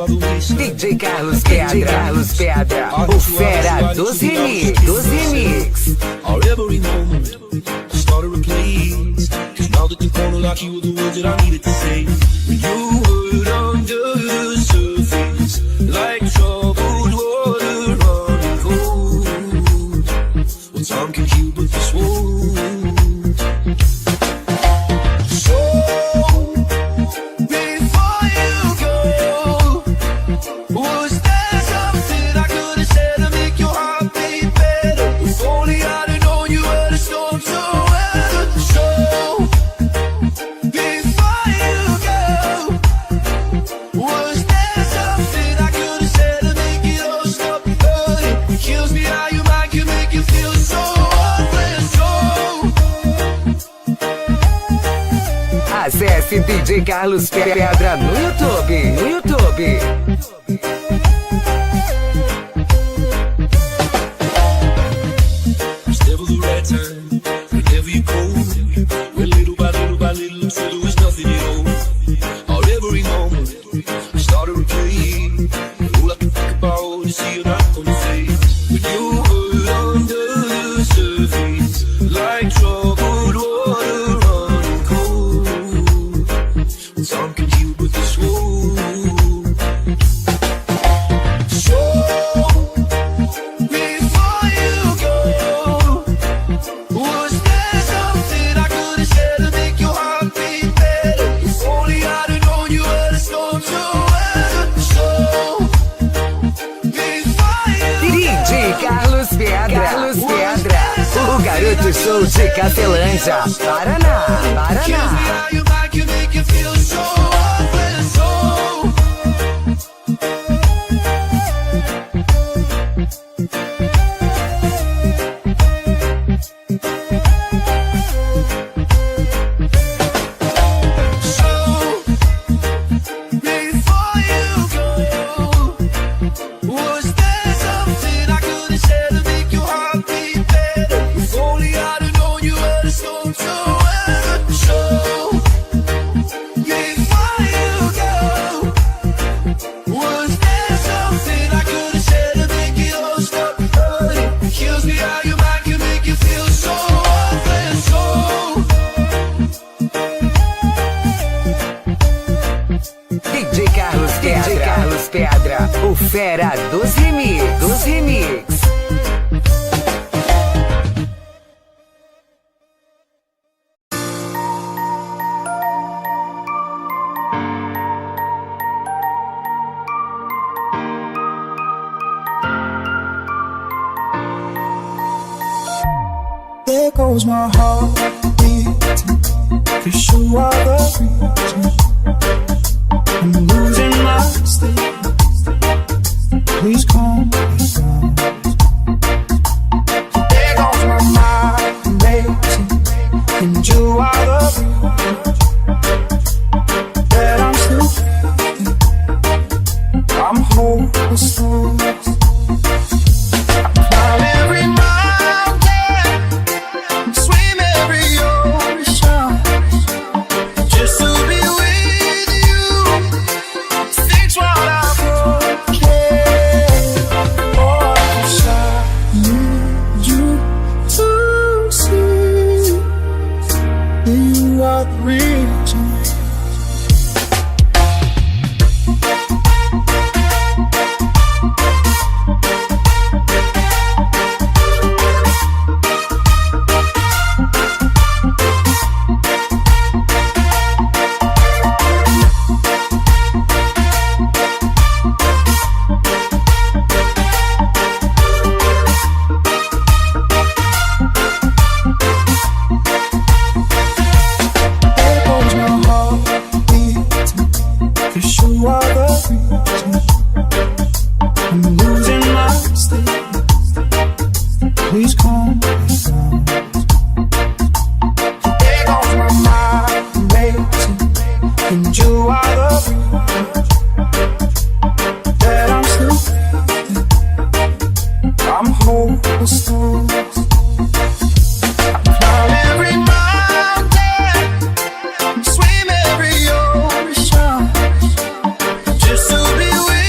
DJ Carlos Pedra, o fera dos remix. Our every moment started to replace. Cause now that you've gone, like you were the words that I needed to say. When you were under the surface, like troubled water running cold. Well, time can heal, but this won't. So, before you go, was there something I could have said to make your heart beat better? If only I'd have known you were the storm to weather. So, before you go, was there something I could have said to make it all stop hurting? It kills me how your mind can make you feel so worthless. So, Acesse DJ Carlos Pedra no YouTube. it's never the right time, whenever you go. Well, little by little, till there was nothing at all. Our every moment started to play. All I can think about is seeing out on your face. When you were under the surface, like troubled water running cold. Well, time can heal, but this won't. So, before you go, was there something I could have said to make your heart beat better? If only I'd have known you were the storm to weather. So, before you DJ Carlos Pedra, o garoto show de Cafelândia, Paraná. kills me how your mind can make you feel so worthless. So, before you go, was there something I could have said to make your heart beat better? If only I'd have known you were the storm to weather. So, before you go, was there something I could have said to make it all stop hurting? It kills me how your mind can make you feel so worthless. So, DJ Carlos Pedra, o fera dos remix. There goes my heart beating, 'cause you are the reason I'm losing my sleep. Please calm me down. There goes my mind racing, and you are the reason that I'm still breathing. I'm hopeless. Climb every mountain, swim every ocean, just to be with you. Fix what I've broken. Oh, I need you to see you are the reason. Please calm me down. There goes my mind racing, and you are the reason that I'm still breathing. I'm hopeless. I climb every mountain, swim every ocean, just to be with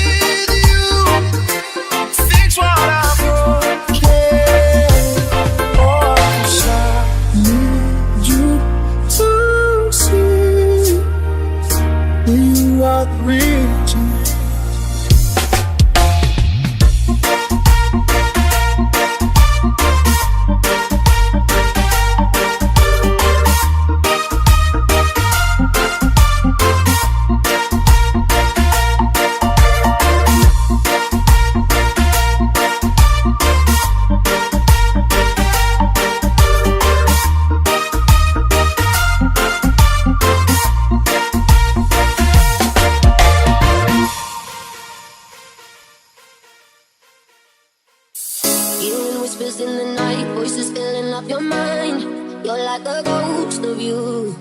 whispers in the night, voices filling up your mind. You're like a ghost of you.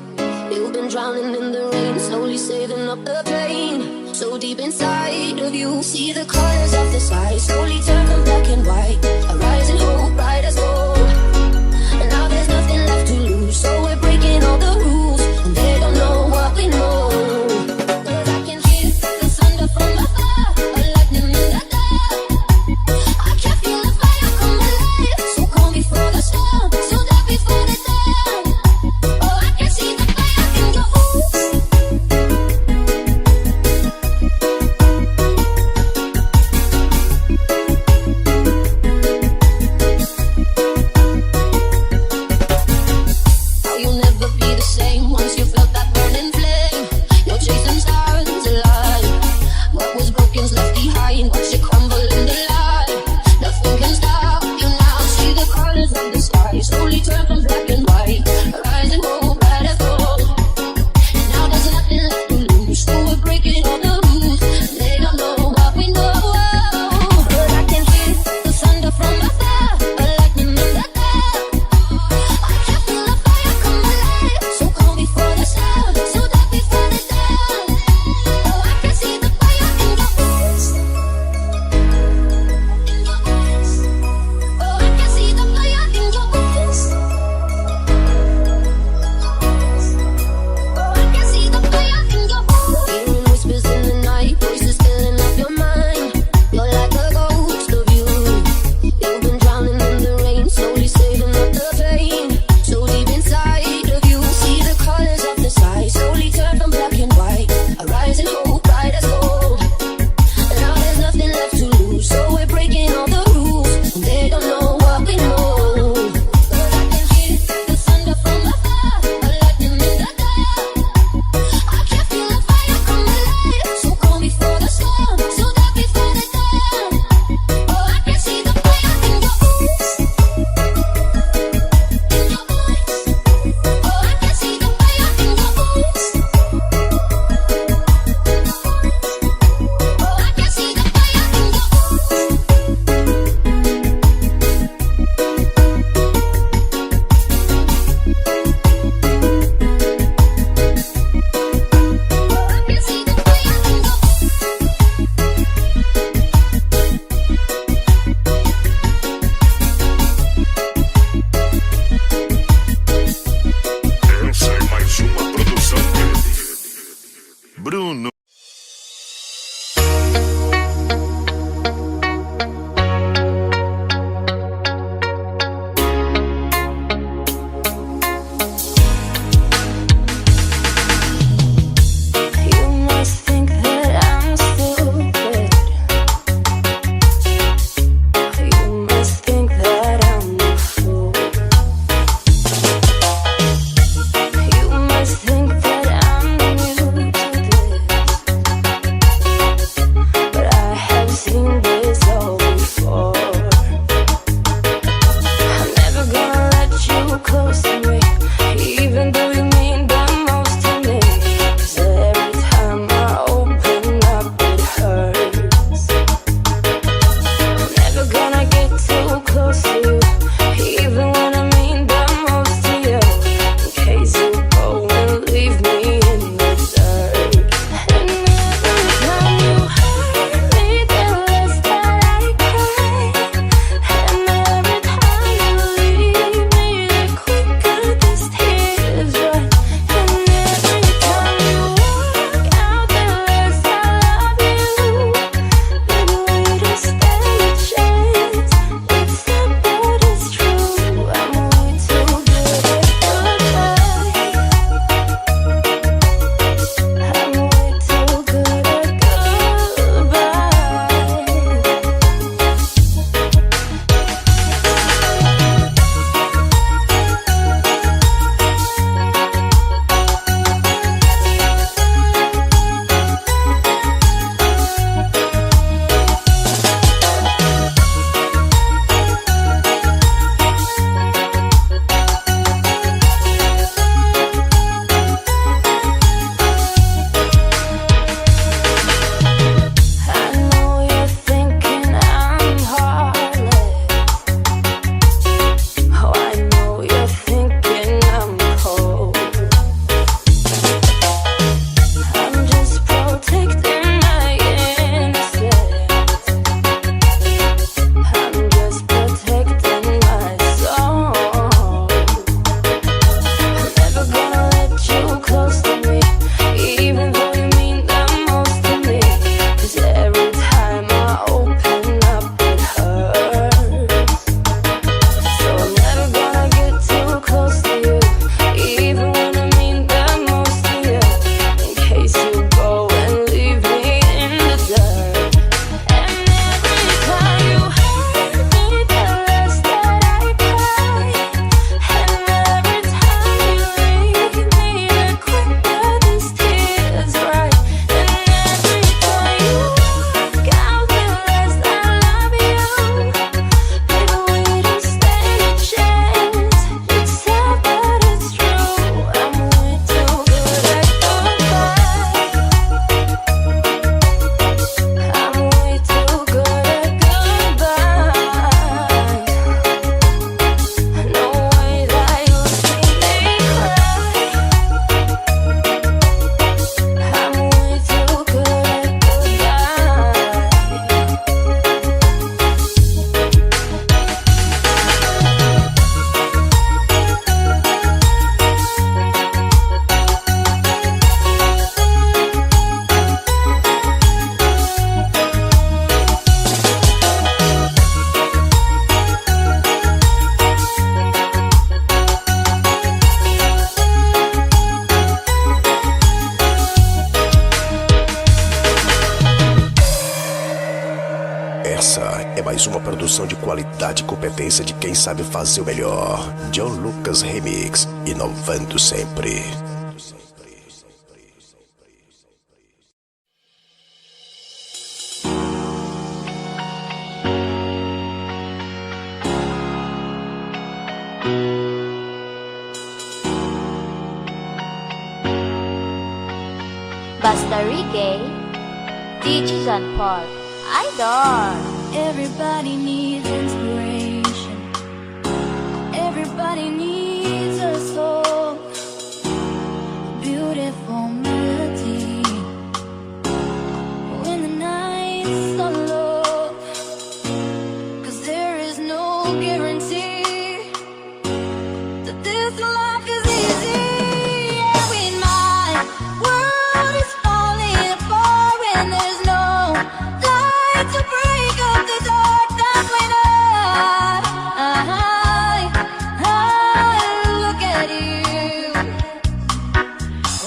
You've been drowning in the rain, slowly saving up the pain. So deep inside of you, see the colors of the sky slowly turn from black and white. A rising hope, bright as gold. And now there's nothing left to lose, so we're breaking all the rules, and they don't know what we know. 'Cause I can hear the thunder from afar, a lightning in the dark. I can feel the fire come alive, so calm before the storm, so dark before the dawn. Oh, I can see the fire in your eyes. produção de qualidade e competência de quem sabe fazer o melhor. John Lucas Remix, inovando sempre. Basta Reggae, DJ John Paul, Idol. Everybody needs inspiration. Everybody needs a song, a beautiful melody. When the nights are long, 'cause there is no guarantee that this life is easy. Yeah, when my world is falling apart, when there's no light to break up the dark, that's when I look at you.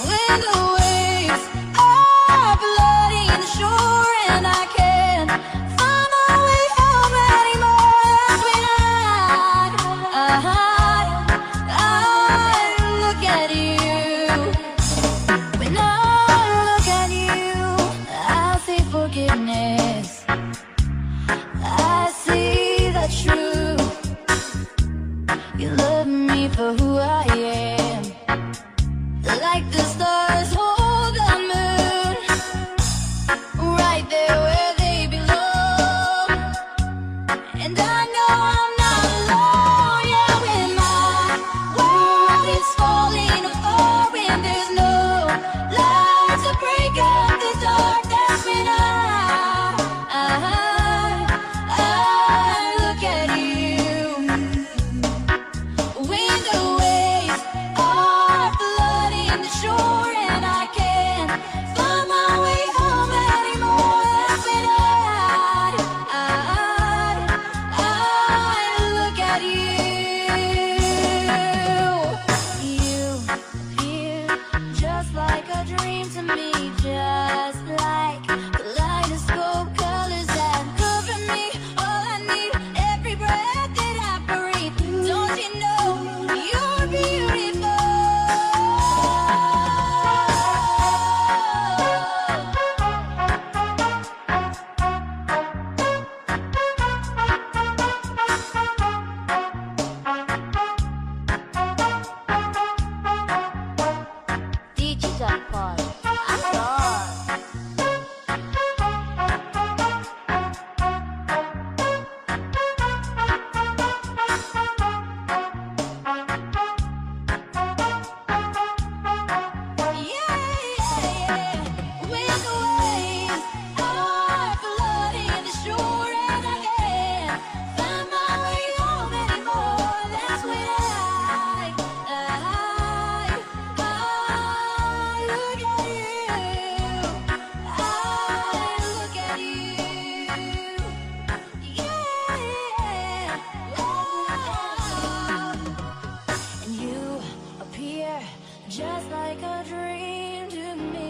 When the waves are flooding the shore and I can't find my way home anymore, that's when I look at you. When I look at you, I see forgiveness. I see the truth. You love me for who I am, like the stars hold the moon, right there where they belong. And I know I'm not alone. Yeah, when my world is falling apart, when there's no light to break up the dark, that's when I look at you. When the waves are flooding the shore and I can't find my way home anymore, that's when I look at you. You appear just like a dream to me, just like kaleidoscope colors that cover me. All I need, every breath that I breathe. Don't you know you're beautiful? DJ John Paul, Idol. When the waves are flooding the shore and I can't find my way home anymore, that's when I look at you. I look at you. And you appear just like a dream to me.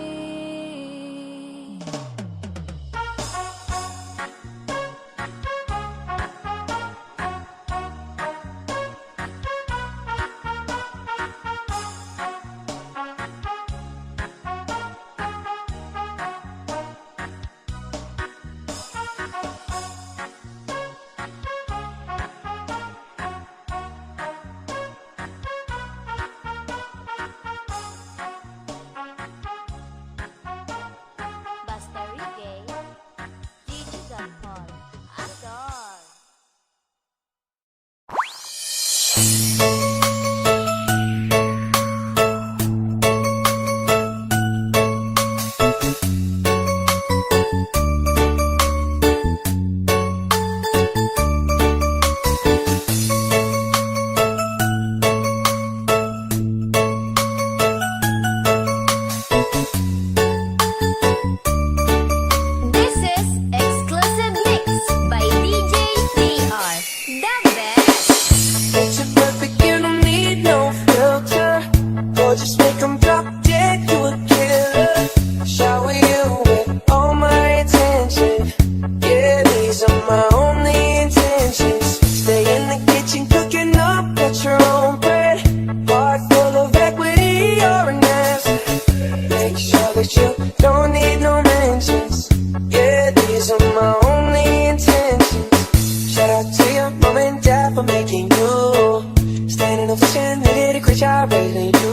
Basta Reggae, DJ John Paul, Idol. This is exclusive mix by DJ 3R. The best. Picture perfect Standing ovation, you did a great job, really do.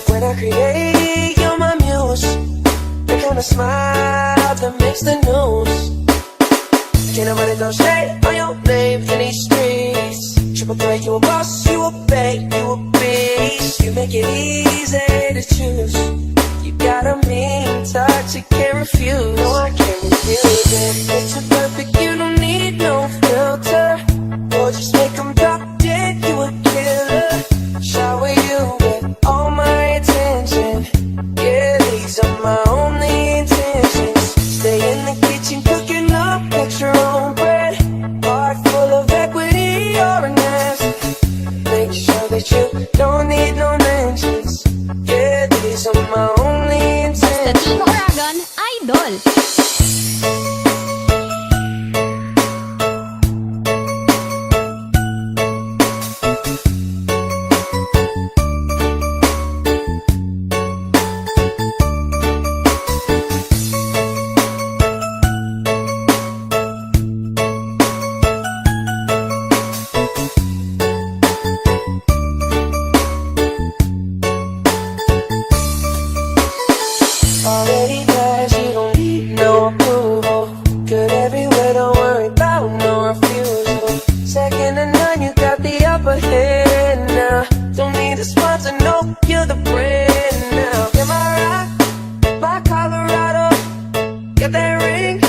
When I create, you're my muse. The kind of smile that makes the news. Can't nobody throw shade on your name in these streets. Triple threat, you a boss, you a babe, you a beast. You make it easy to choose. You got a mean touch, you can't refuse. No, I can't refuse it. It's too perfect, you don't need no filter. Or just make them drop dead, you a killer. Shower you with all my attention. Yeah, these are my only intentions. Stay in the kitchen cooking up at your own bread. Heart full of equity, you're an ass. Make sure that you don't need no mentions. Yeah, these are my only Basta intentions. Team Oragon, idol! Already passed, you don't need no approval. Good everywhere, don't worry about no refusal. Second to none, you got the upper hand now. Don't need a sponsor, no, you're the brand now. Am I right? By Colorado, got that ring,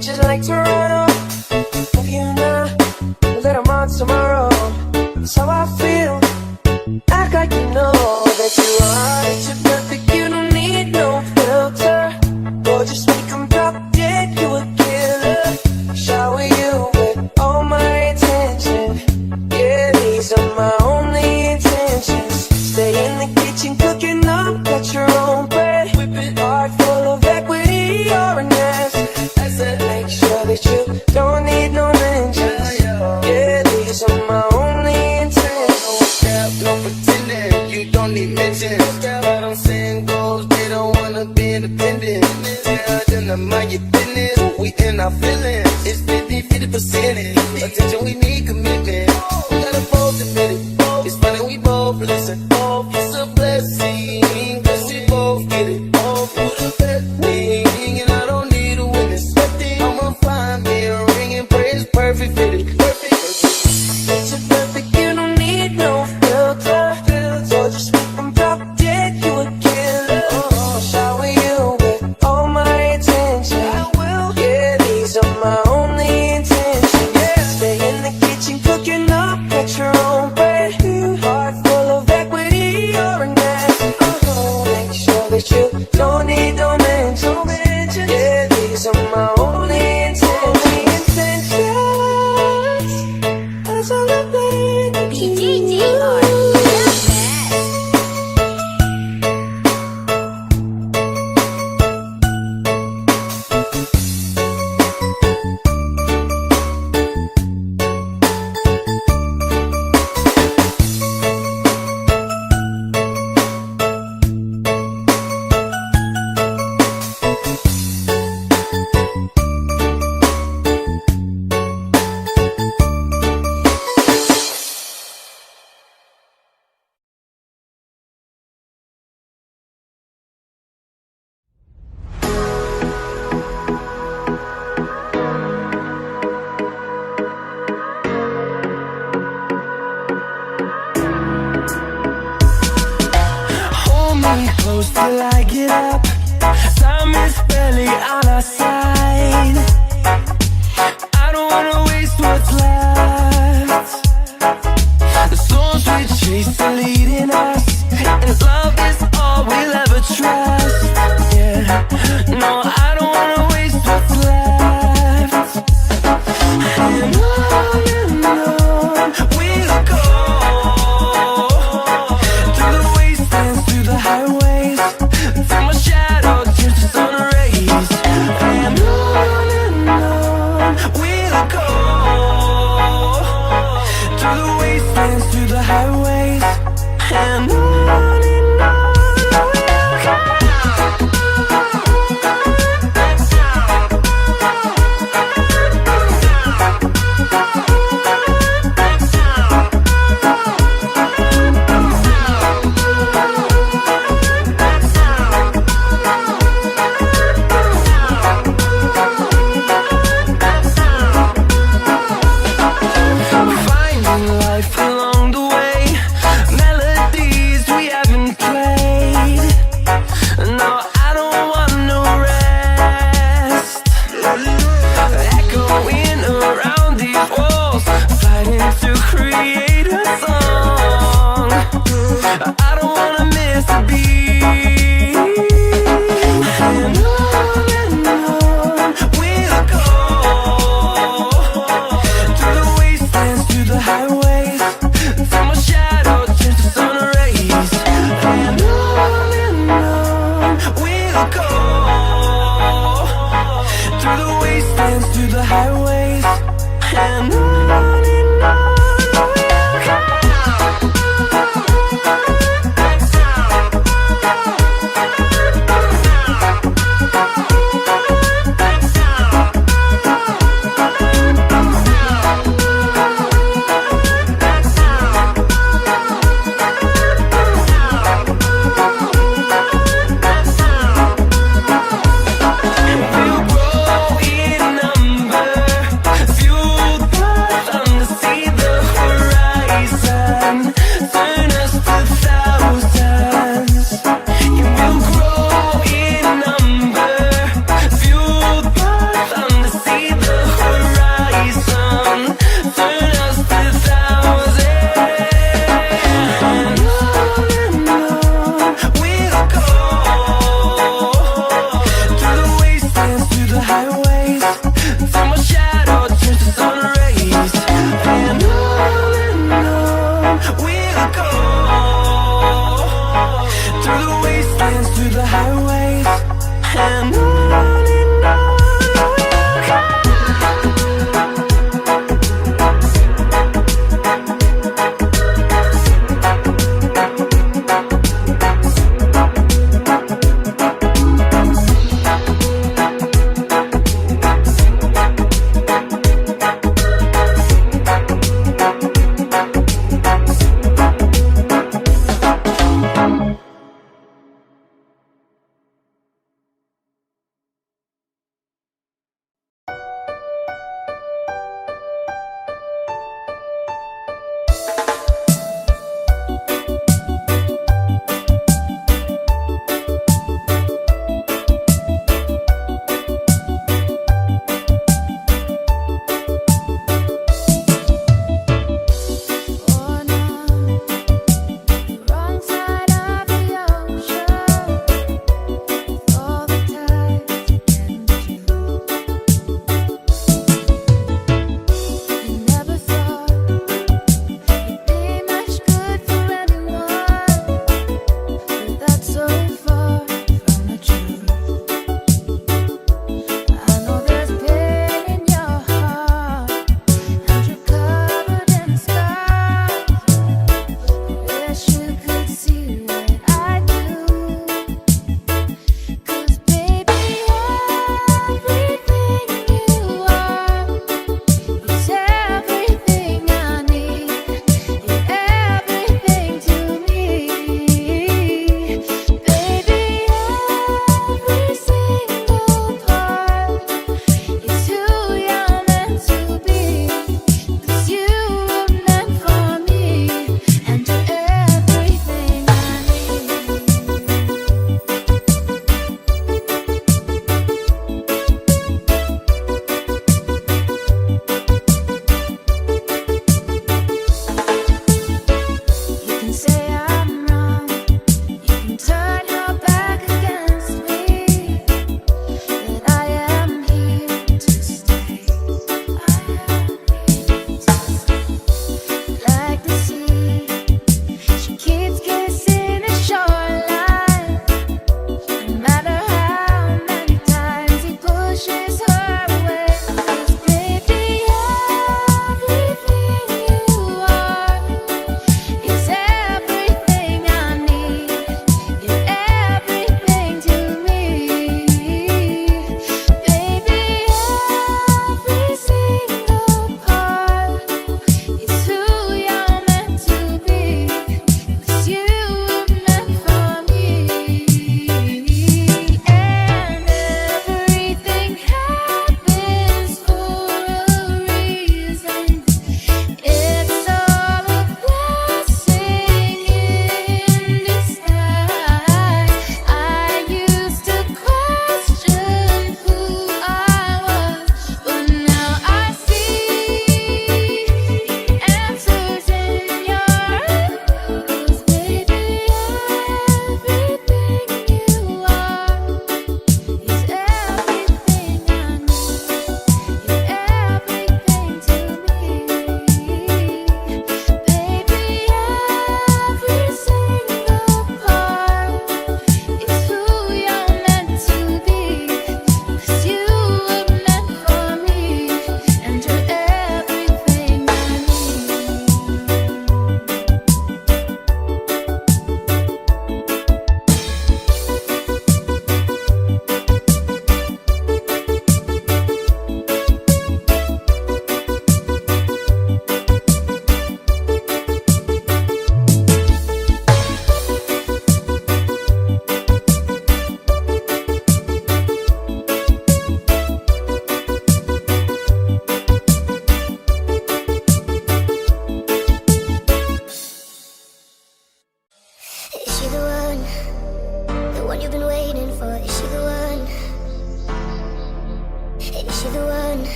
just like Toronto. If you not, let 'em on tomorrow. That's how I feel. Act like you know that you are. That you're perfect, you don't need no filter. Or just make them drop dead, you a killer. Shower you with all my attention. Yeah, these are my only intentions. Stay in the kitchen cooking up at your own bread. Whipping heart full of equity, you're an ass. I said make sure that you don't need no mentions. Yeah, these are my only intentions. No pretending, you don't need mention. But I'm saying goals, they don't wanna be independent. Tell them to mind your business, we in our feelings. It's 50% attention, we need commitment. We gotta both admit it. It's funny, we both listen. It's a blessing, cause we both get it. You're the best thing, and I don't need a witness. I'ma find me a ring and pray it's perfect fitted. Perfect. It's perfect, you don't need no filter. So just make them drop dead, you a killer. Shower you with all my attention. I will. Yeah, these are my only intentions. Yeah. Stay in the kitchen cooking up at your own bread. Heart full of equity, you're an ass. Make sure that you don't need no mentions. Yeah, these are my only intentions. That's all I'm playing. BGJR, the best! Hold me close till I get up. Time is barely on our side. I don't wanna waste what's left. The storms we chase are leading us, and love is all we'll ever trust. Yeah, no, I don't wanna waste what's left. And on we'll go, through the wastelands, through the highways, from my shadow to the sun rays. And on we'll go, through the wastelands, through the highways, and on we'll go. we'll go through the wastelands, through the highways, and on and on we'll go.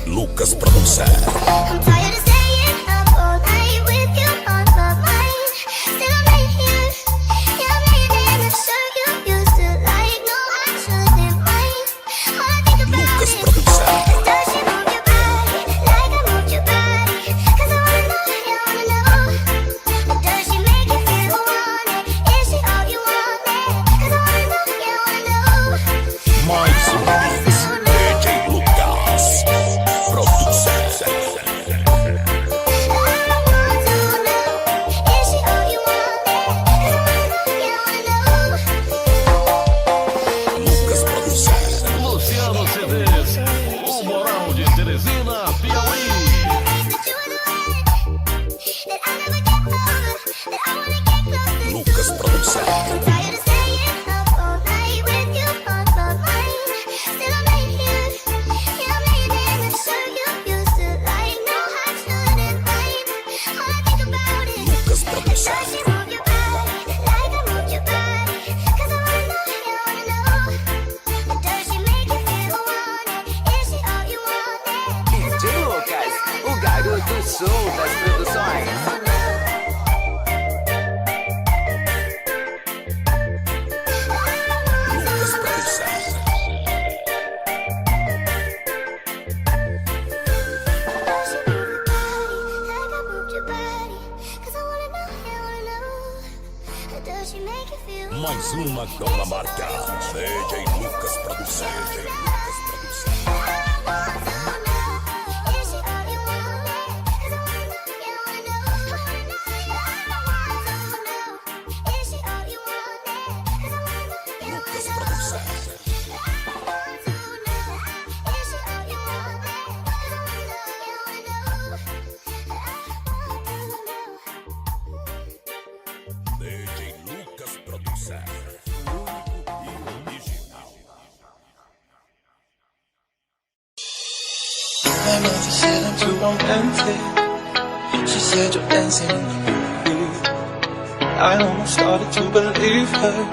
Lucas Production. I'm tired of staying up all night with you on my mind. Still I'm right here, yeah, I'm laying in the shirt you used to like. No, I shouldn't mind. All I think about Lucas is Production. does she move your body like I moved your body? do Sul das Produções. Lucas Produções. Mais uma dona marca. DJ Lucas Produções. DJ Lucas Produções. Lucas Produções. DJ Lucas Produções. Único e original. My mother said I'm too romantic. She said you're dancing in the movie. I almost started to believe her.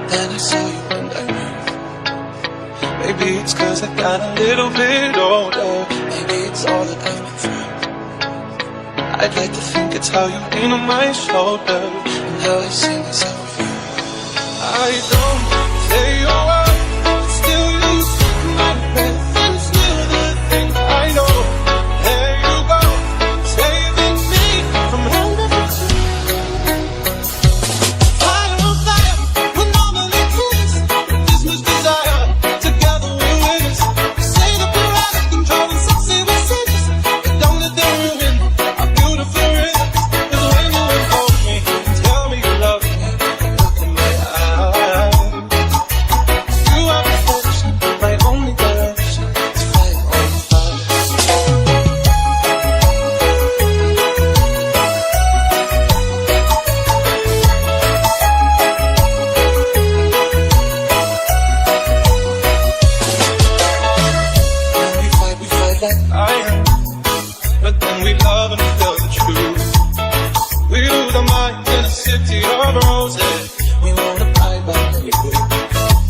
Then I saw you and I knew. Maybe it's 'cause I got a little bit older. Maybe it's all that I've been through. I'd like to think it's how you lean on my shoulder and how I see myself with you. I don't say a word, but still you took my breath and still the thing I know. There you go, saving me from all of it. Fire on fire, we're normally kiss. This much desire, together we're winners. You say that we're out of control and sexy we're serious, but don't let them ruin our beautiful rhythms. 'Cause when you hold me, tell me you love me, look in my eyes. You are perfection, my only direction is fire on fire. When we fight like iron. But then we love and feel the truth. We lose our mind in a city of roses. We won't abide by any rule.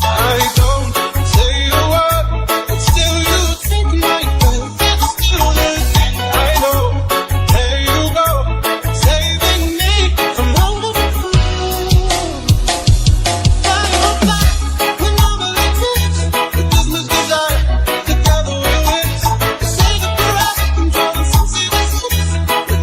I don't say a word, but still you take my breath. It's still the thing I know. There you go, saving me from all of the fools. Fire on fire, we're normally kids. With this much desire, together we're winners. They say that we're out of control and sexy we're serious, but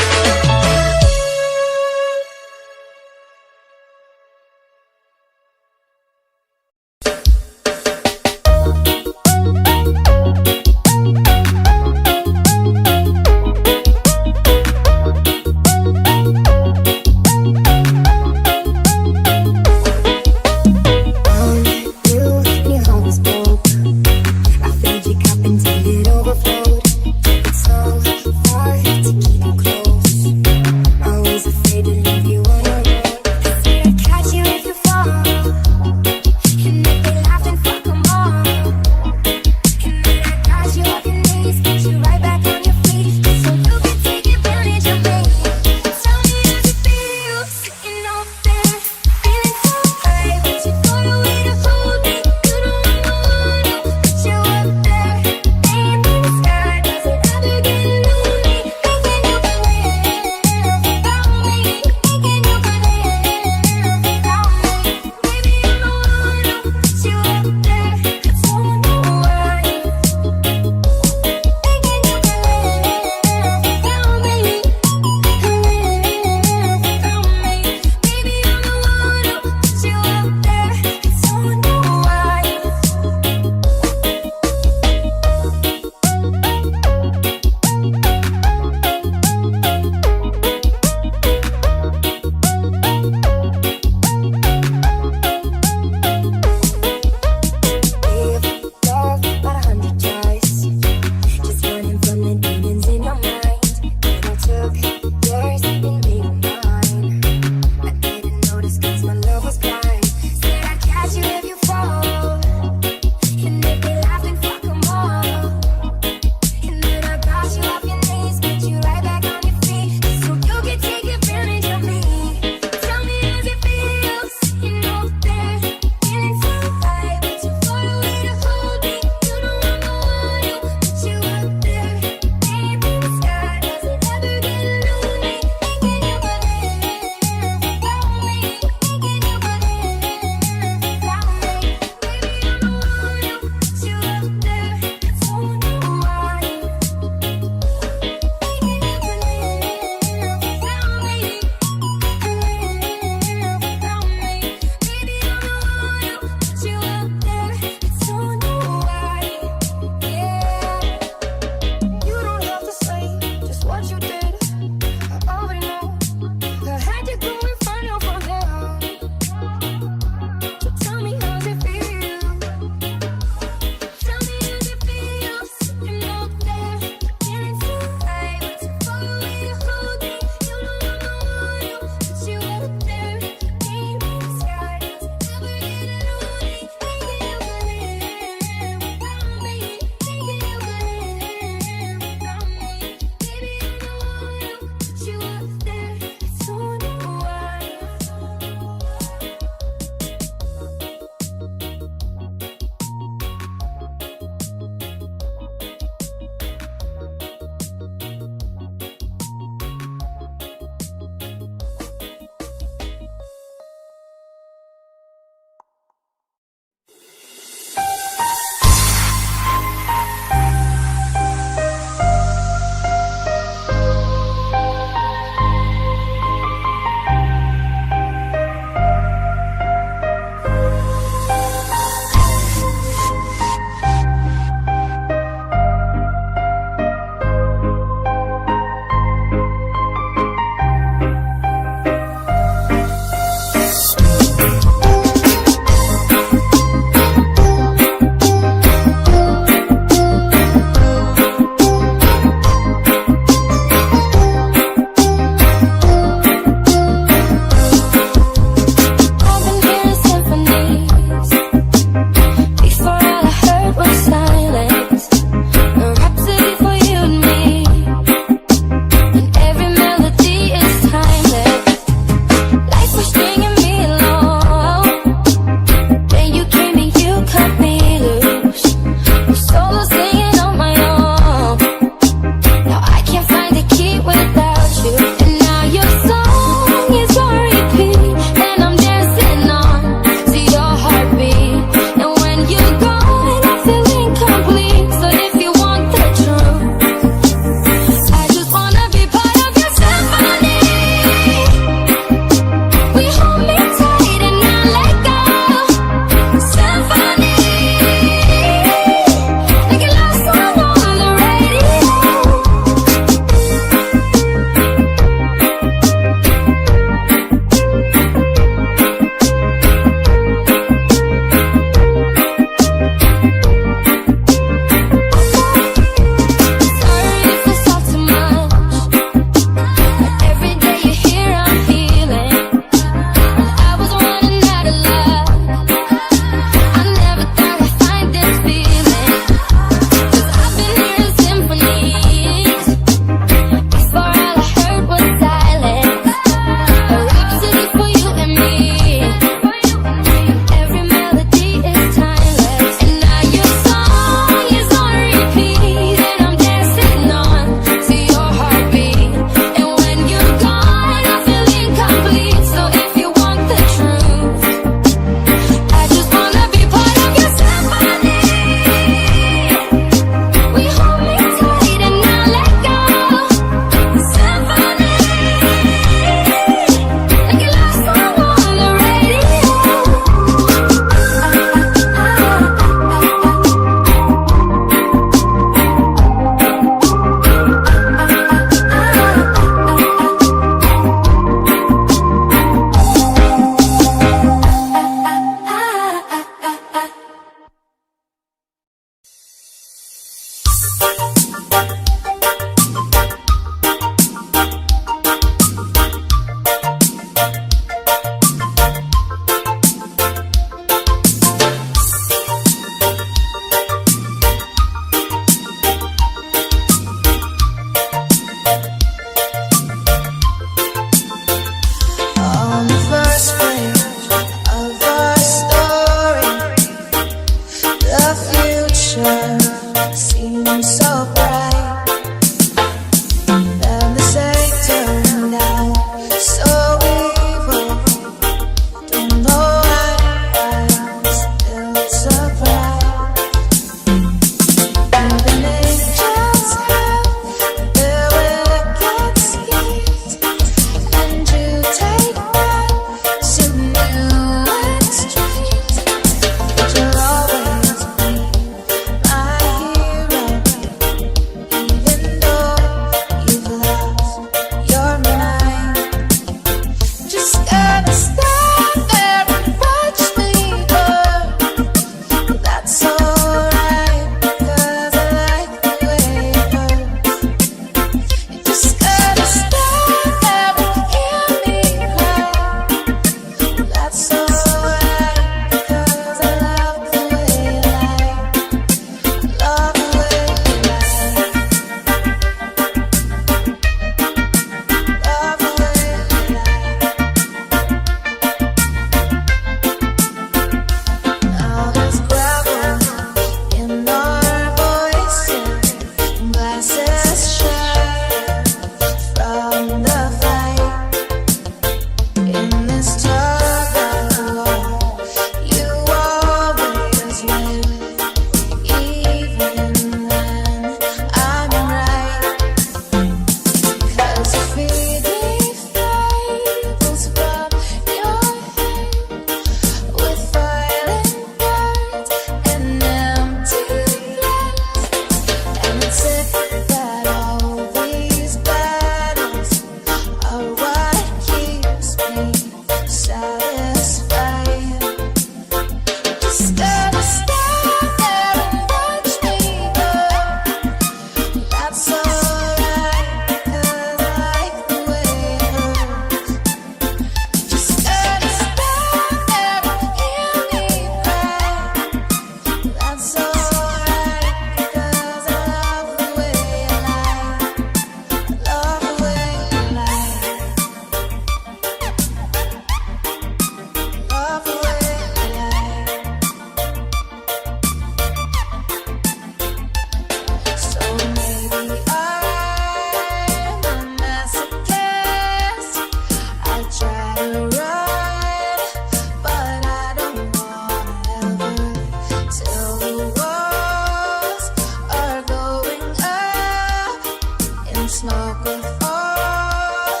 snorkel all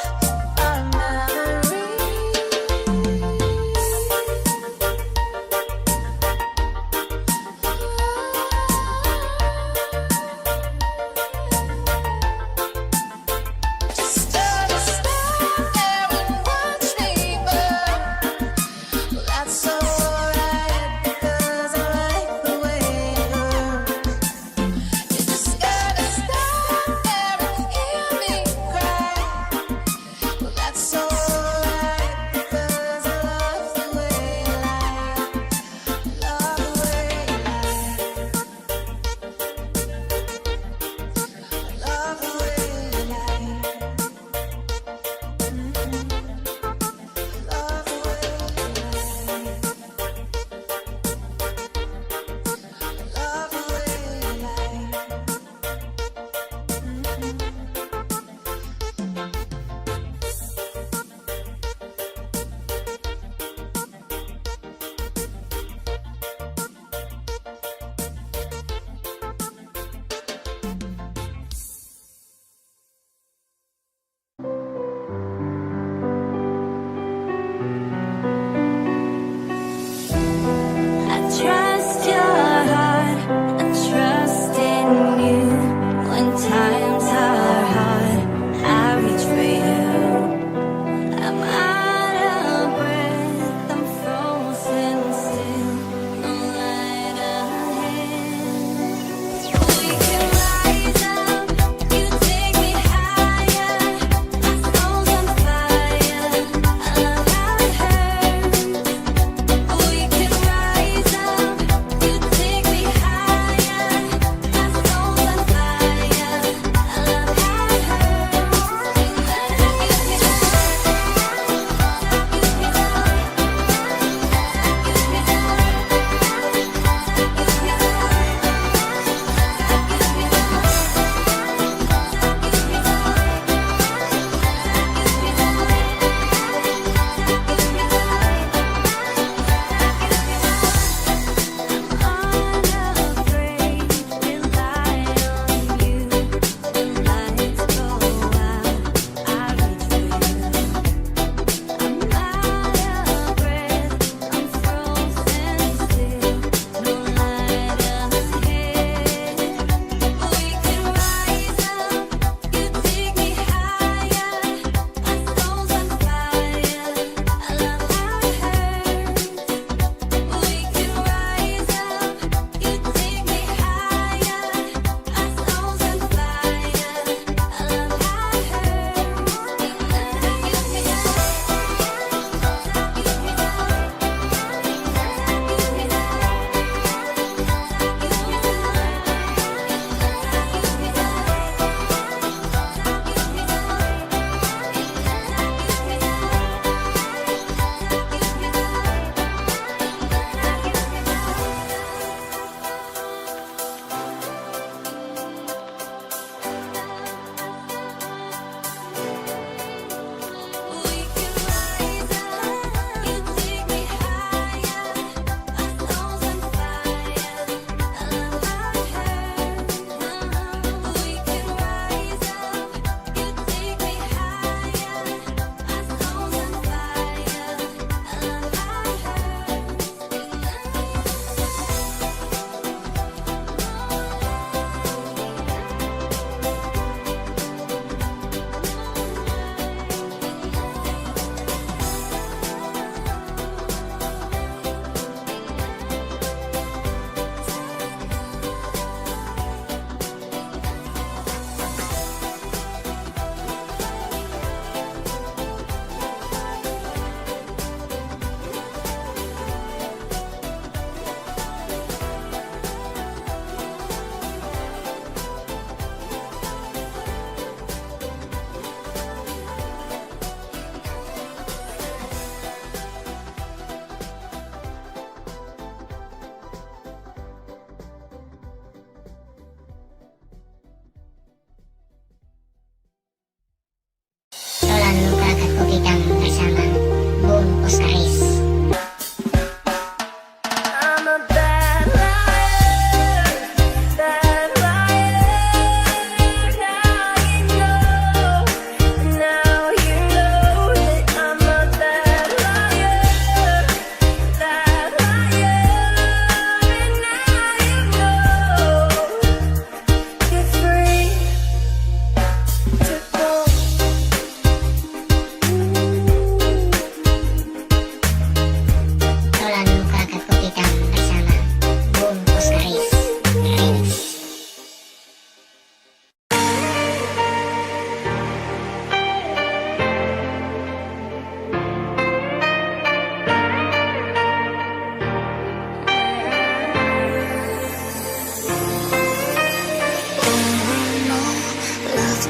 our memories. Just stand there and watch me burn. Well, that's alright because I like the way it hurts. You just gotta stand there and hear me cry.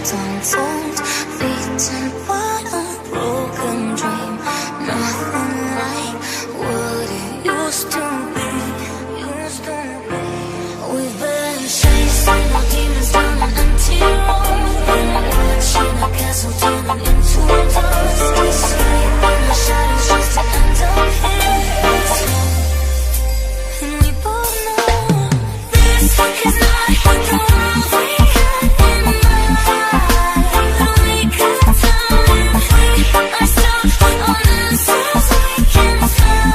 left untold, beaten by a broken dream. Nothing like what it used to be. We've been chasing our demons down an empty road, been watching our castle turning into dust. We sleep in the shadows just to end up here. And we both know this is not the world we had in mind. But we got time, we are stuck on answers we can't find.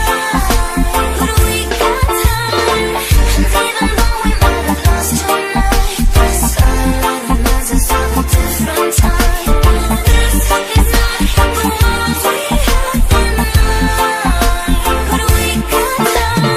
But we got time, and even though we might have lost tonight, the skyline reminds us of a different time. This is not the world we had in mind. But we got time.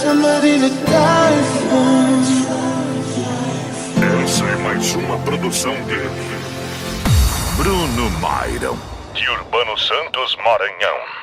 somebody to die for. Essa é mais uma produção de Bruno Mairão e Urbano Santos Maranhão.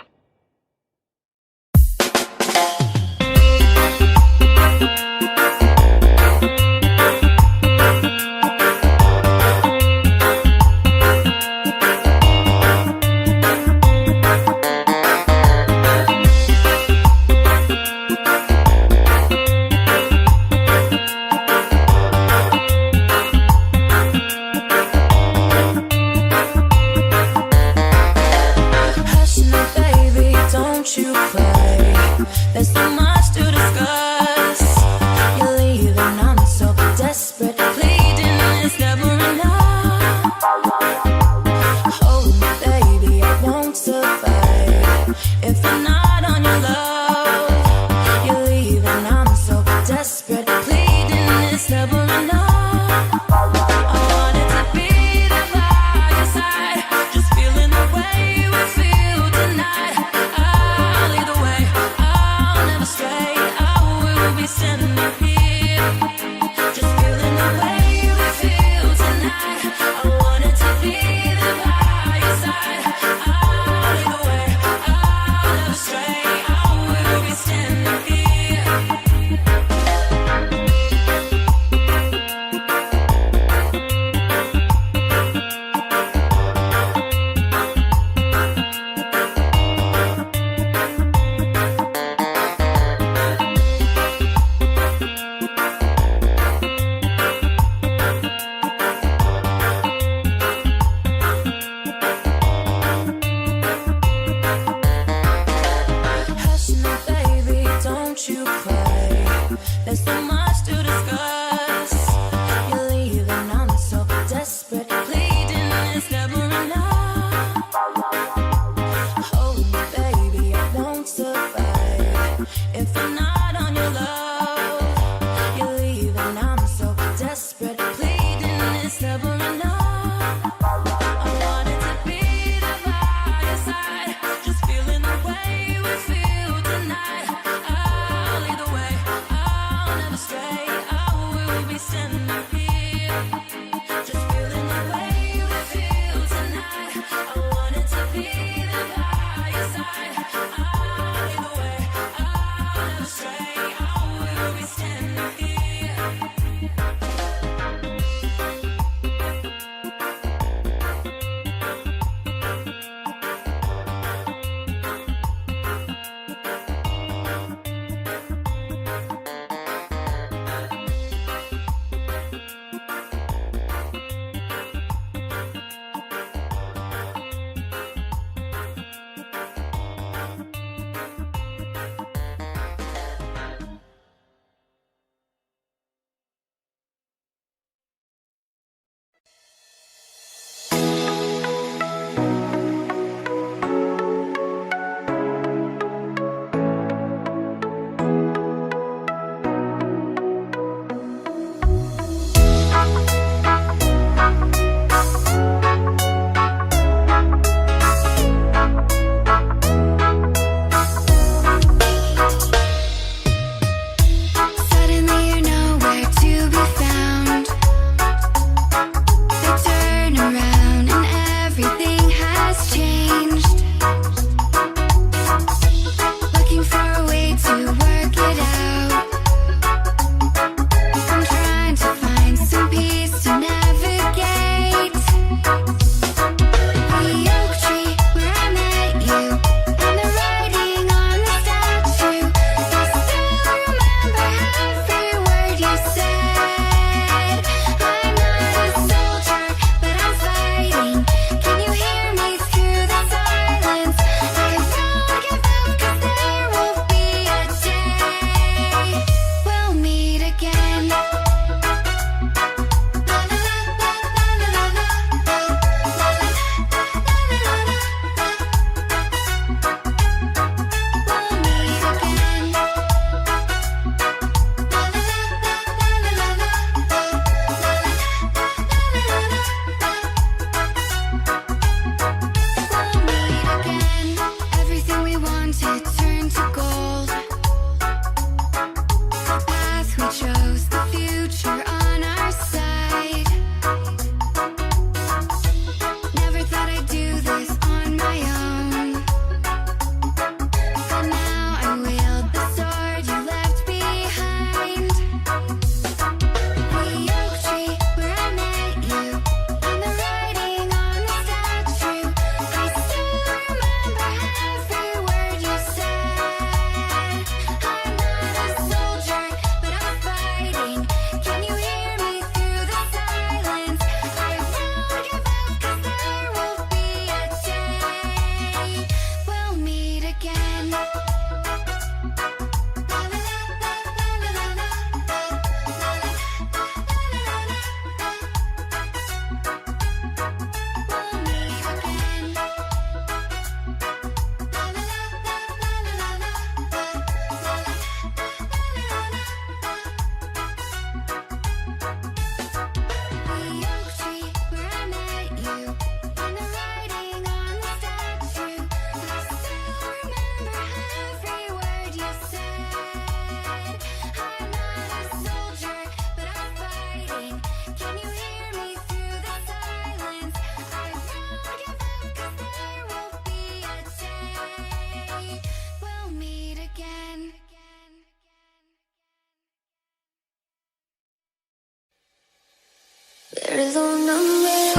Perdóname,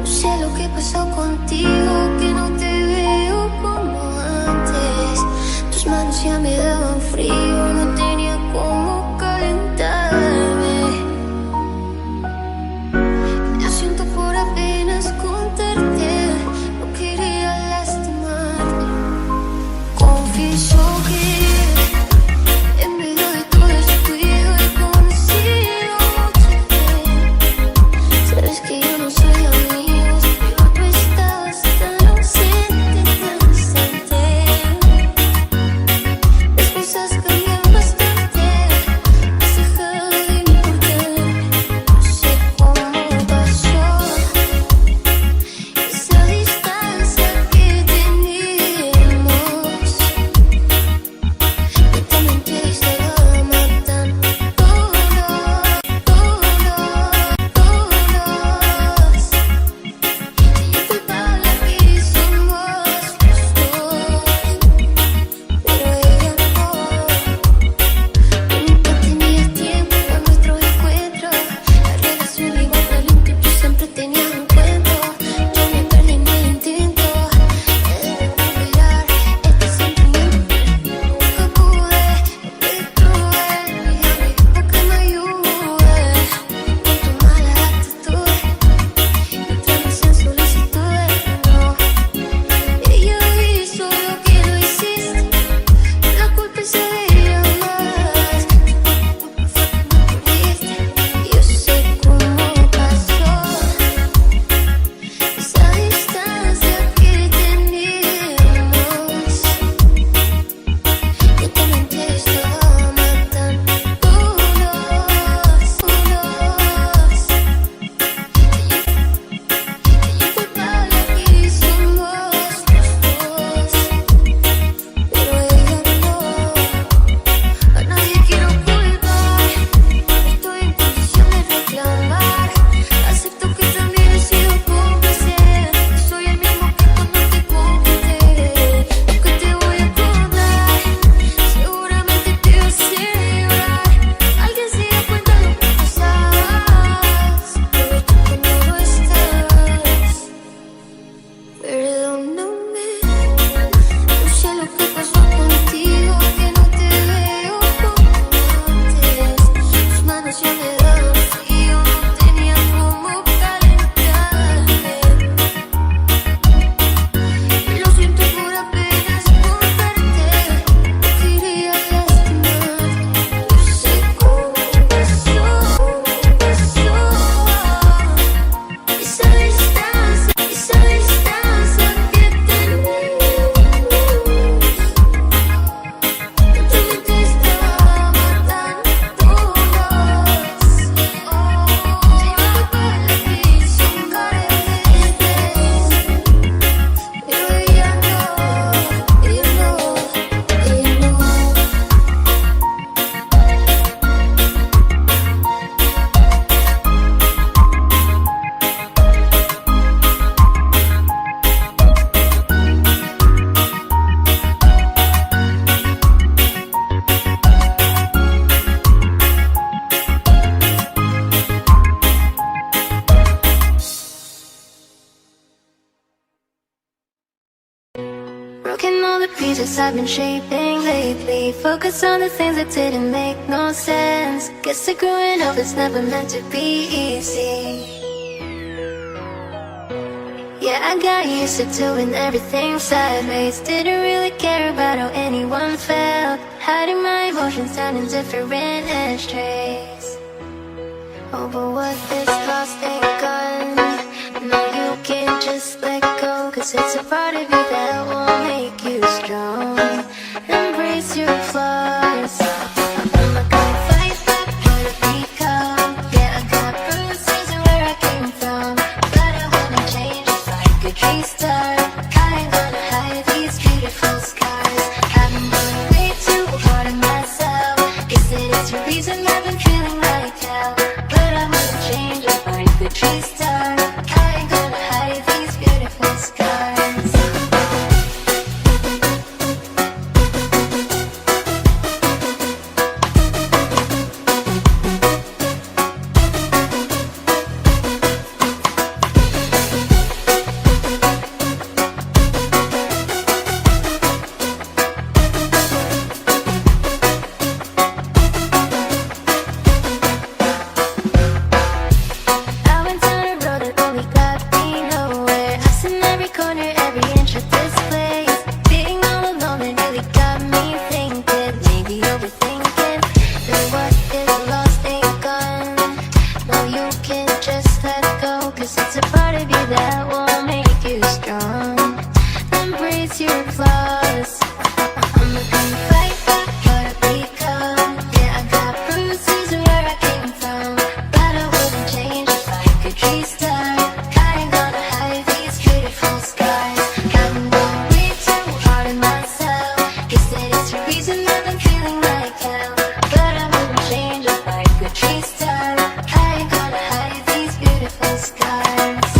no sé lo que pasó contigo, que no te veo como antes. Tus manos ya me daban frío, no tenía cómo calentarme. Yo siento por apenas contarte, no quería lastimarte. Confieso que en medio de todo este ruido he conocido mucha gente. Sabes que yo no soy amigos, pero tú estabas tan ausente, tan distante. Las cosas cambian bastante, has dejado de importarme. No sé cómo pasó esa distancia que teníamos. Y también te estaba matando todos. Y yo culpable aquí somos los dos, pero ella no. Nunca tenía tiempo para nuestros encuentros. La relación iba tan lento, yo siempre tenía un cuento. Yo me perdí en el intento de recuperar este sentimiento. Nunca pude, me detuve, dígame que me ayude con tu mala actitud. Entramos en solicitudes, no. Ella hizo lo que no hiciste, la culpa es de ella más. Tu culpa fue que me perdiste, yo sé cómo pasó esa distancia que teníamos. Yo también te estaba matando todos. Yo culpable aquí somos los dos, pero ella no. A nadie quiero culpar, estoy en condición de reclamar. Acepto que también he sido cómplice, soy el mismo que cuando te conté. Lo que te voy a contar seguramente te va a hacer llorar. Alguien se da cuenta de lo que pasabas, pero tú cuando no estás. Perdóname, no sé lo que pasó contigo, que no te veo como antes. Tus manos ya me daban frío, no tenía cómo calentarme. Lo siento por apenas contarte, no quería lastimarte. No sé cómo pasó esa distancia que teníamos. Yo también te estaba matando todos. Yo culpable aquí somos pero ella no. Broken all the pieces I've been shaping lately. Focus on the things that didn't make no sense. Guess that growing up is never meant to be easy. Yeah, I got used to doing everything sideways. Didn't really care about how anyone felt. Hiding my emotions down in different ashtrays. Oh, but what is lost ain't gone. No, you can't just let go, 'cause it's a part of you that will make you strong. Embrace your flaws. I'm not gonna fight back, try to become. Yeah, I got bruises where I came from, but I wouldn't change if I could restart. I ain't gonna hide these beautiful scars. I've been going way too hard on myself. Guess it is the reason I've been feeling like hell, but I wouldn't change if I could restart. I ain't gonna hide these beautiful scars. I went down a road that only got me nowhere. I've seen every corner, every inch of this place. Being all alone, it really got me thinking. Maybe overthinking. Then what is lost ain't gone. No, you can't just let go, 'cause it's a part of you that will make you strong. Embrace your flaws. I'm not gonna fight back, try to become. Yeah, I got bruises where I came from, but I wouldn't change if I could restart. I ain't gonna hide these beautiful scars. I've been going way too hard on myself. Guess that is the reason I've been feeling like hell, but I wouldn't change if I could restart. I ain't gonna hide these beautiful scars.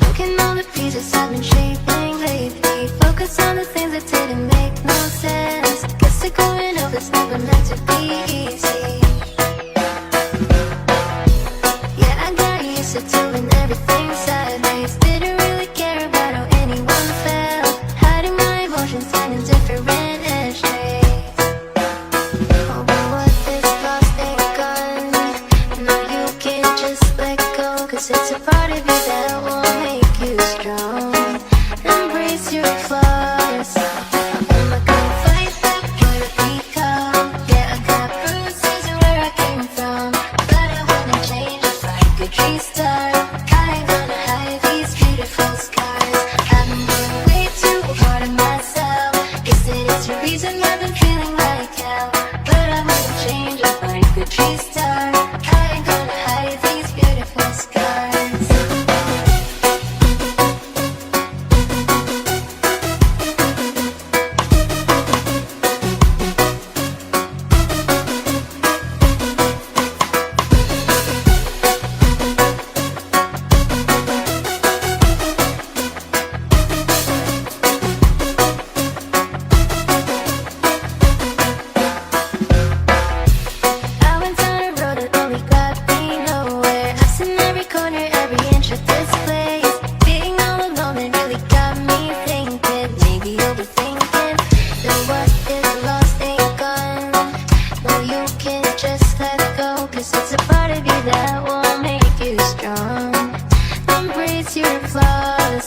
Look at all the pieces I've been shaping lately. Focus on the things that didn't make no sense. Guess that growing up is never meant to be easy. Yeah, I got used to doing everything sideways. Didn't really care about how anyone felt. Hiding my emotions down in different ashtrays. Oh, but what is lost ain't gone. No, you can't just let go, 'cause it's a part of you that will make you strong. Embrace your flaws. I'm not gonna fight back, try to become. Yeah, I got bruises where I came from, but I wouldn't change if I could restart. I ain't gonna hide these beautiful scars. I've been going way too hard on myself. Guess it is the reason I've been feeling like hell, but I wouldn't change if I could restart. I ain't gonna hide these beautiful scars. I went down a road that only got me nowhere. I've seen every corner, every inch of this place. Being all alone, it really got me thinking. Maybe overthinking. Then what is lost ain't gone. No, you can't just let go, 'cause it's a part of you that will make you strong. Embrace your flaws.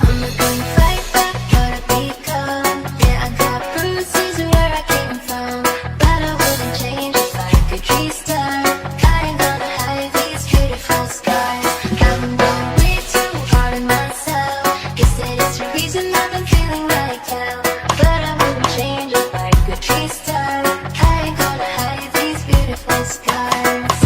I'm not gonna fight back, try to become. Yeah, I got bruises where I came from, but I wouldn't change if I could restart. I ain't gonna hide these beautiful scars. I've been going way too hard on myself. Guess that is the reason I've been feeling like hell, but I wouldn't change if I could restart. I ain't gonna hide these beautiful scars.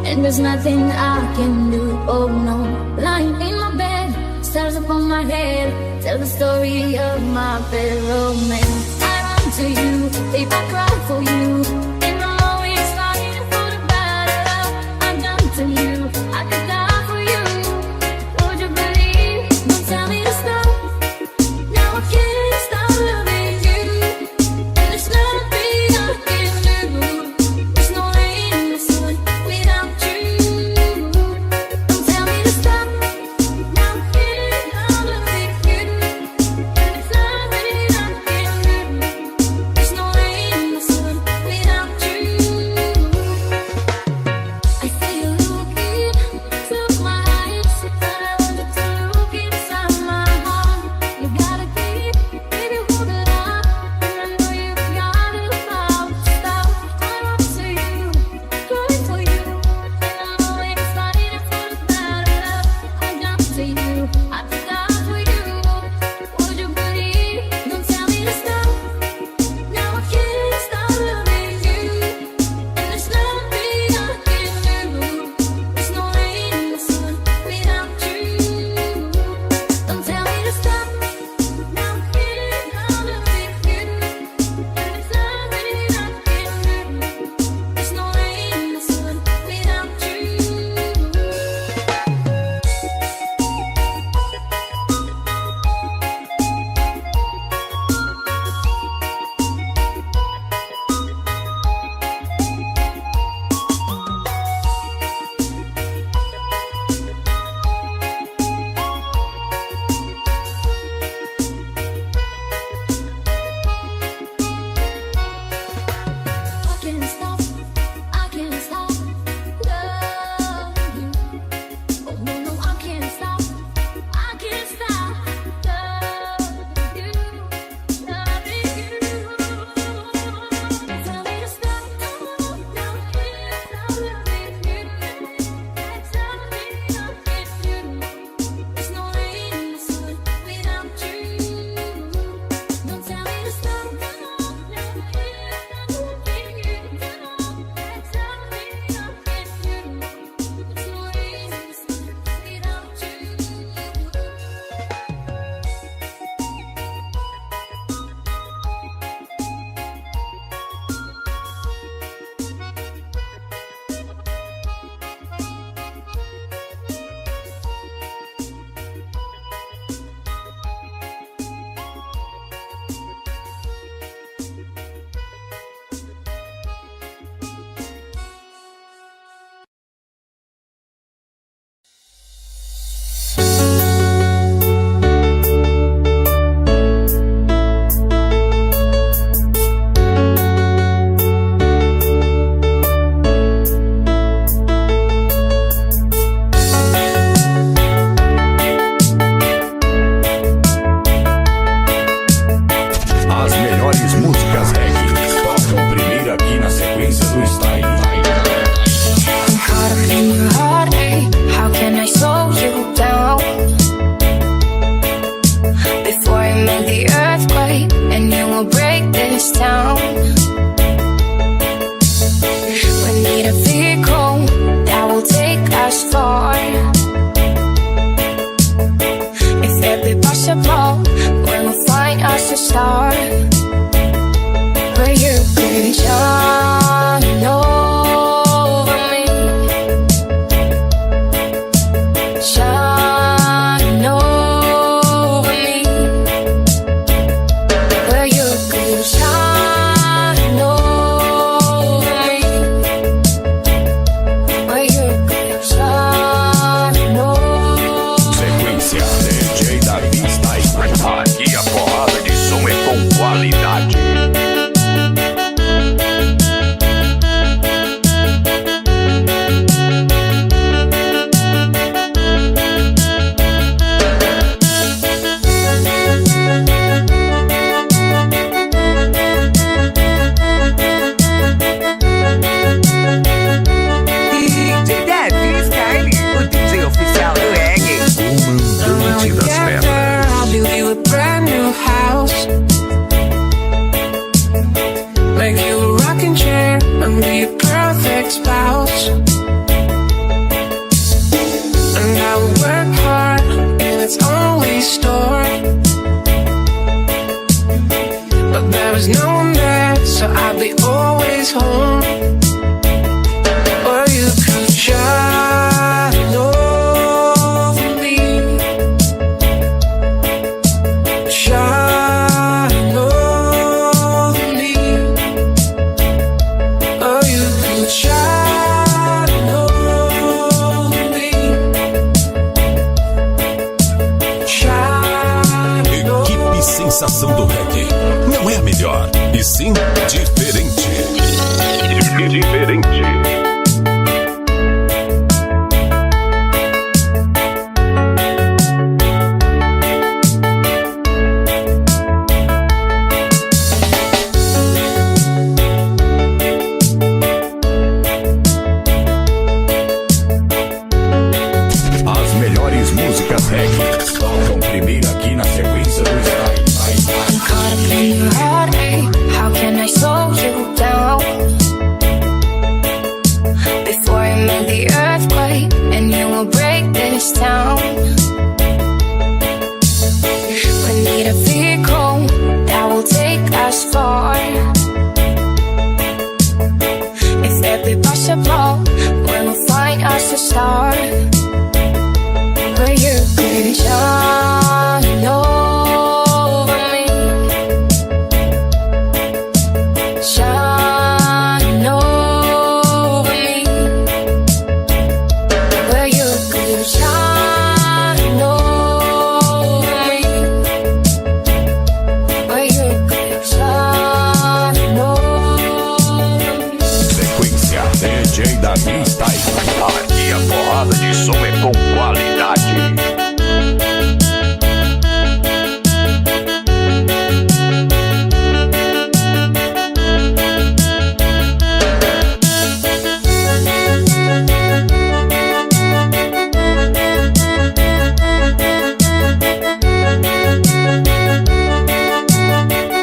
and there's nothing I can do. Oh no, lying in my bed, stars upon my head, tell the story of my bad romance. I run to you, if I cry for you, and I'm always fighting for the better love. I'm done to you, I could die for you. Would you believe? Don't tell me to stop. Now I can't stop loving you, and there's nothing I can do. There's no rain in the sun without you. Don't tell me to stop. Now I can't stop loving you, and there's nothing I can do. There's no rain in the sun without you. I see you looking through my eyes, but I wanted to look inside my heart. You gotta keep, baby, hold it up, and I know you got it about to stop. I run to you, crying for you, and I'm always fighting for the better love. I'm done to you, I could die for you. Would you believe? Don't tell me to stop. Now I can't stop loving you, and there's nothing I can do. There's no rain in the sun without you. Don't tell me to stop. Now I can't stop loving you, and there's nothing I can do. There's no rain in the sun without you. I can't stop loving you. Oh no, no, I can't stop. I can't stop loving you, loving you. Tell me to stop. Now I can't stop loving you. There's nothing I can do. There's no rain in the sun without you. Don't tell me to stop. Now I can't stop loving you. There's nothing I can do. There's no rain in the sun without you. As melhores músicas reggae tocam primeiro aqui na sequência do Style. I'm caught up in your heartache. How can I slow you down? Before I make the earthquake, and you will break this town. We need a vehicle that will take us far. If it be possible, we will find us a star. Where you can shine over me, shine over me. Where you can shine over me, where you can shine over me. Sequência DJ Davi Style. Aqui a porrada de som é com qualidade. DJ Davi Style, o DJ oficial do reggae. Comandante das pedras. I'll build you a brand new house. Make you a rocking chair and be a perfect spouse. was no one there, so I'd be always home. Or you could shine over me, shine over me. Or you could shine over me, shine over. Equipe Sensação do Reggae. Não é a melhor, e sim diferente. Diferente. As melhores músicas reggae tocam primeiro aqui na sequência do Style. I'm caught up in your heartache. How can I slow you down? Before you make the earthquake, and you will break this town. We need a vehicle that will take us far. If that be possible, we will find us a star. Where you can shine over me, shine over me. Where you can shine over me, where you can shine over me. Sequência DJ Davi Style. Aqui a porrada de som é com qualidade.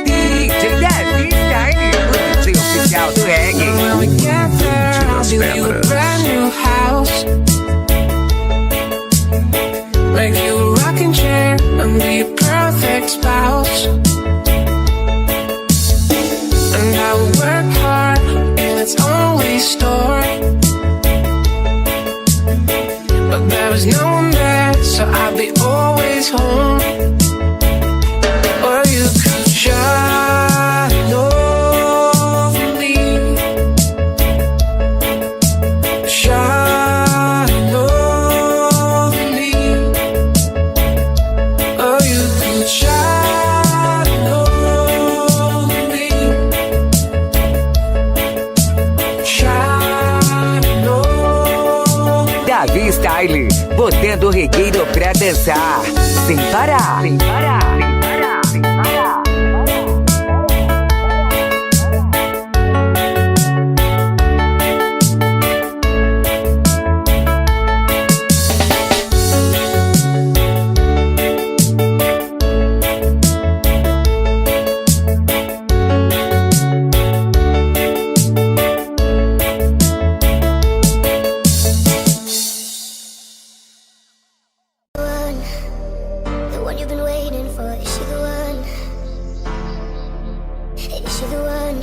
DJ Davi Style, o DJ oficial do reggae. When we get there, I'll do you a brand new house. Make you a rocking chair and be a perfect spouse. And I will work hard in its only store. But there was no one there, so I'd be always home. Or you could shine over me, shine over me. Or you could shine over me, shine over me. Davi Style, botando o regueiro pra dançar. Sem parar, sem parar, sem parar, sem parar. The one you've been waiting for, is she the one? Is she the one?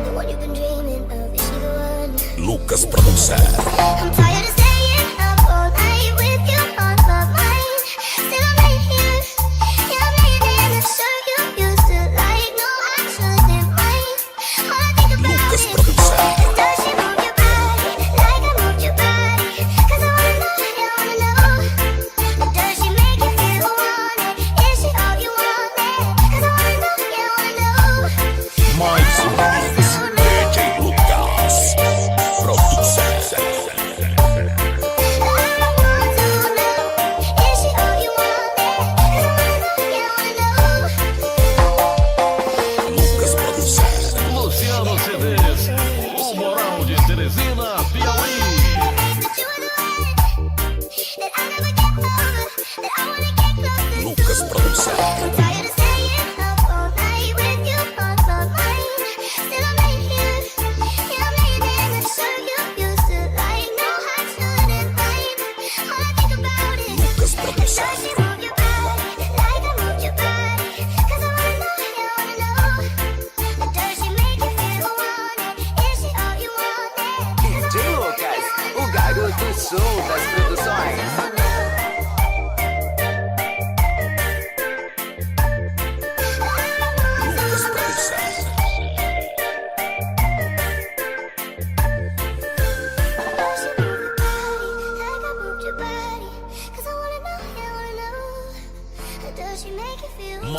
The one you've been dreaming of, is she the one? Lucas Produção. I'm tired of staying up all night with you on my mind. Still I'm right here, yeah I'm laying in the shirt you used to like. No, I shouldn't mind. All I think about Lucas is, Produção. does she move your body like I moved your body? 'Cause I wanna know, yeah I wanna know. Does she make you feel wanted? Is she all you wanted? 'Cause I wanna know, yeah I wanna know. Mais uma vez, DJ Lucas Produção.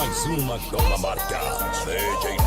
Mais uma com a marca DJ